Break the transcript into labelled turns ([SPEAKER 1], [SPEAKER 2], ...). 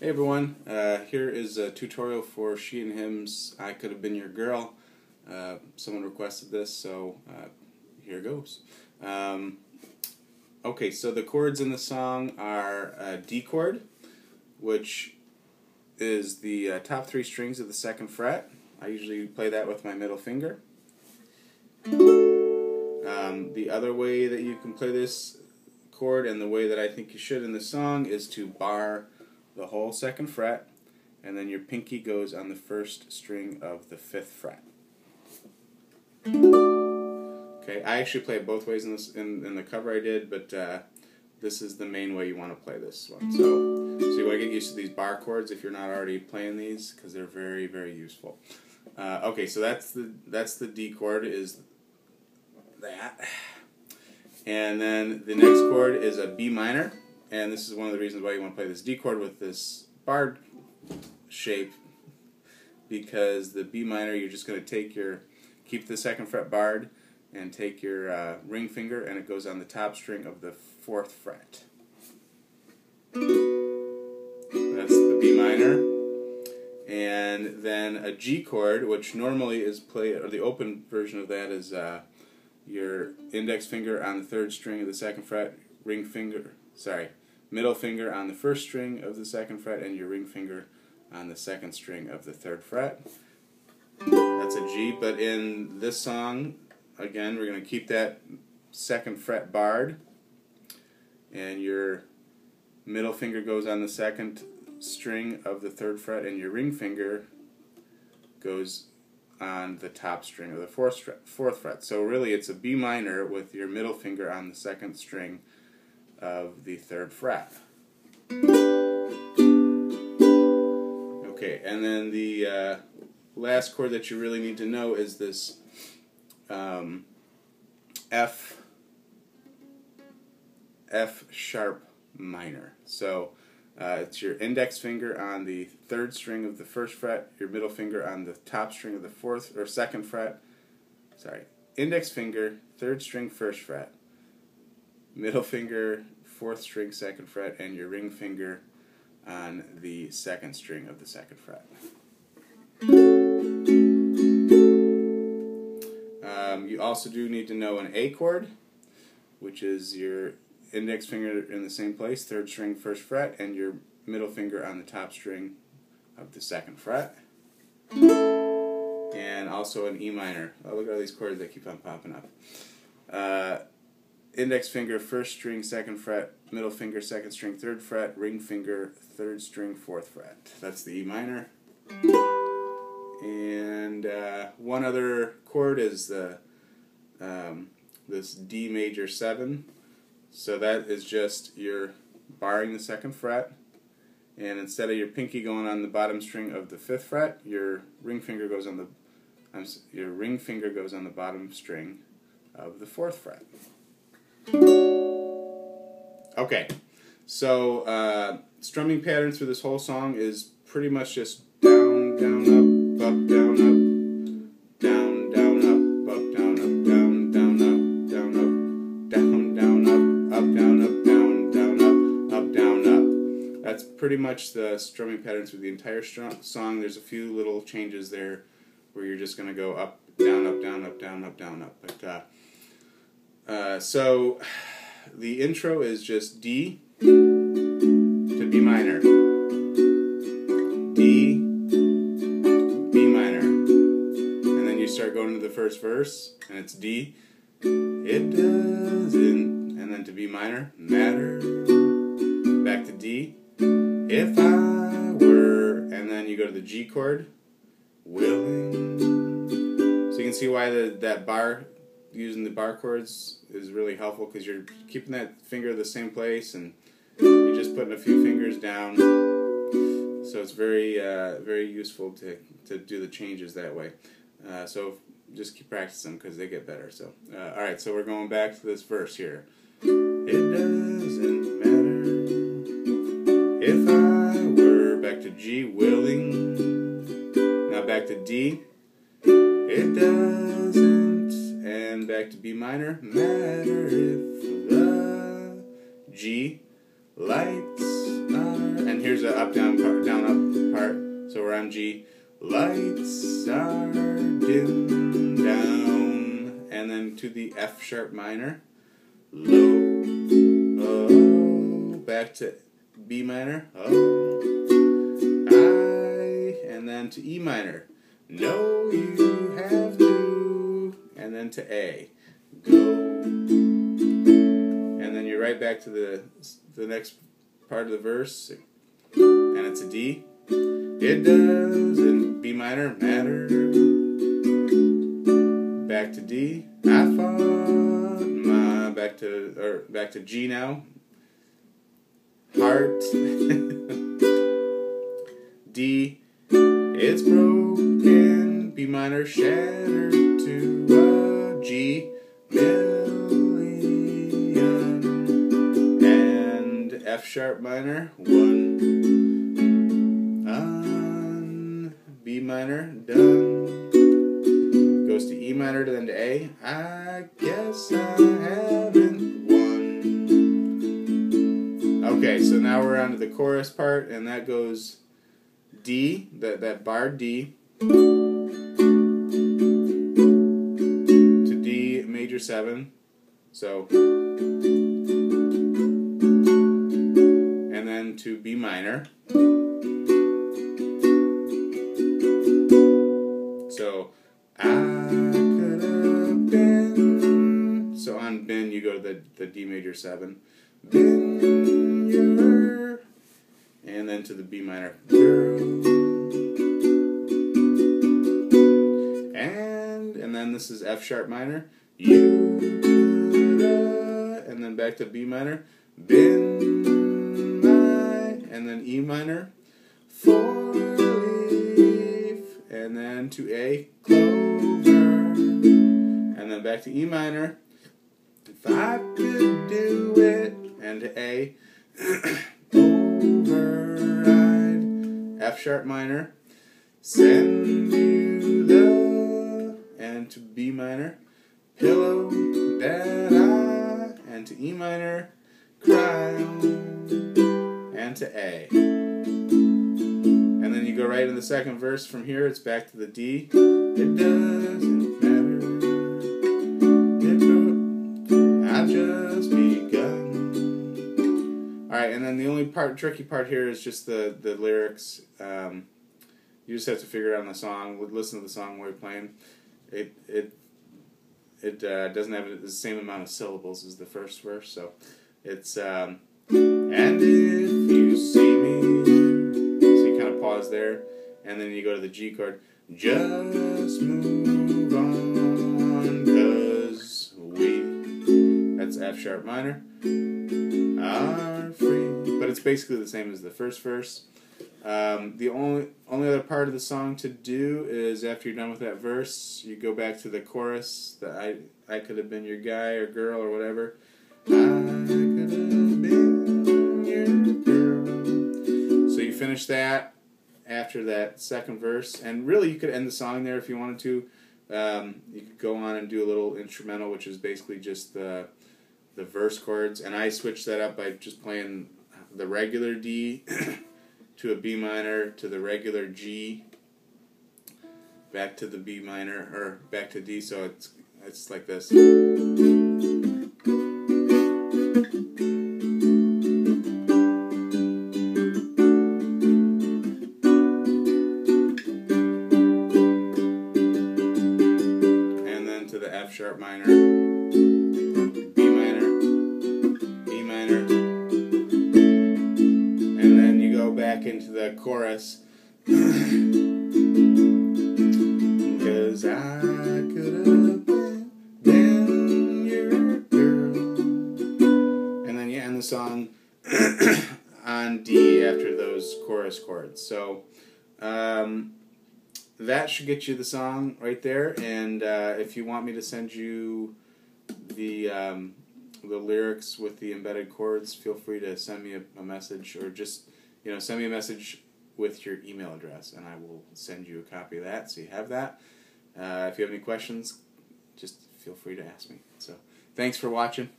[SPEAKER 1] Hey everyone, here is a tutorial for She and Him's I Could Have Been Your Girl. Someone requested this, so here goes. Okay, so the chords in the song are a D chord, which is the top three strings of the second fret. I usually play that with my middle finger. The other way that you can play this chord, and the way that I think you should in the song, is to bar the whole second fret, and then your pinky goes on the first string of the fifth fret. Okay, I actually play it both ways in the cover I did, but this is the main way you want to play this one. So you want to get used to these bar chords if you're not already playing these, because they're very, very useful. Okay, so that's the D chord, is that, and then the next chord is a B minor. And this is one of the reasons why you want to play this D chord with this barred shape, because the B minor, you're just going to keep the second fret barred, and take your ring finger, and it goes on the top string of the fourth fret. That's the B minor. And then a G chord, which normally is played, or the open version of that is your index finger on the third string of the second fret, middle finger on the first string of the second fret, and your ring finger on the second string of the third fret. That's a G, but in this song, again, we're going to keep that second fret barred, and your middle finger goes on the second string of the third fret, and your ring finger goes on the top string of the fourth fret. So really it's a B minor with your middle finger on the second string of the third fret. Okay, and then the last chord that you really need to know is this F sharp minor. So it's your index finger on the third string of the first fret, your middle finger on the top string of the second fret. Index finger, third string, first fret, middle finger, fourth string, second fret, and your ring finger on the second string of the second fret. You also do need to know an A chord, which is your index finger in the same place, third string, first fret, and your middle finger on the top string of the second fret. And also an E minor. Oh, look at all these chords that keep on popping up. Index finger, first string, second fret, middle finger, second string, third fret, ring finger, third string, fourth fret. That's the E minor. And one other chord is this D major 7. So that is just you're barring the second fret, and instead of your pinky going on the bottom string of the fifth fret, your ring finger goes on the bottom string of the fourth fret. Okay, so strumming pattern through this whole song is pretty much just down, down, up, down, up, down, down, up, down, up, down, down, up, down, up, down, down, up, down, up, down, down, up, down, up. That's pretty much the strumming pattern through the entire song. There's a few little changes there where you're just going to go up, down, up, down, up, down, up, down, up. But so the intro is just D to B minor, D, B minor, and then you start going into the first verse, and it's D, it doesn't, and then to B minor, matter, back to D, if I were, and then you go to the G chord, willing. So you can see why that bar, using the bar chords, is really helpful, because you're keeping that finger the same place, and you're just putting a few fingers down. So it's very very useful to do the changes that way. So just keep practicing, because they get better. So alright, so we're going back to this verse here. It doesn't matter if I were, back to G, willing. Now back to D, it doesn't, and back to B minor, matter if the G lights are and here's a up down part, down up part. So we're on G. Lights are dim down, and then to the F sharp minor. Low, oh, back to B minor. Oh, I, and then to E minor. No, you have to, and then to A. Go, and then you're right back to the next part of the verse, and it's a D. It doesn't B minor matter. Back to D. I fought my back to G now. Heart. D. It's broken. B minor shattered to a G million. And F sharp minor 1. On B minor done. Goes to E minor, then to A. I guess I haven't won. Okay, so now we're on to the chorus part, and that goes D, that bar D, to D major 7. So, and then to B minor. So, I could have been. So on been, you go to the D major 7. Been your. And then to the B minor. Girl. And then this is F sharp minor. You could have. And then back to B minor. Been my. And then E minor. 4 leaf. And then to A. Clover. And then back to E minor. If I could do it. And to A. Override. F sharp minor. Send you the. And to B minor. Pillow that I. And to E minor. Cry on. And to A. And then you go right in the second verse from here. It's back to the D. It doesn't matter. I've just begun. Alright, and then the only tricky part here is just the lyrics. You just have to figure it out on the song. Listen to the song while you're playing. It doesn't have the same amount of syllables as the first verse, so it's and if you see me, so you kind of pause there, and then you go to the G chord. Just move on, 'cause we. That's F sharp minor. Are free, but it's basically the same as the first verse. The only other part of the song to do is after you're done with that verse, you go back to the chorus. The I could have been your guy or girl or whatever. I could have been your girl. So you finish that after that second verse, and really you could end the song there if you wanted to. You could go on and do a little instrumental, which is basically just the verse chords, and I switched that up by just playing the regular D to a B minor to the regular G back to the B minor or back to D, so it's like this. And then to the F sharp minor, B minor, E minor, and then you go back into the chorus. Cause I could have been your girl. And then you end the song on D after those chorus chords. So that should get you the song right there. And if you want me to send you the lyrics with the embedded chords, feel free to send me a message, or just send me a message with your email address, and I will send you a copy of that so you have that. If you have any questions, just feel free to ask me. So thanks for watching.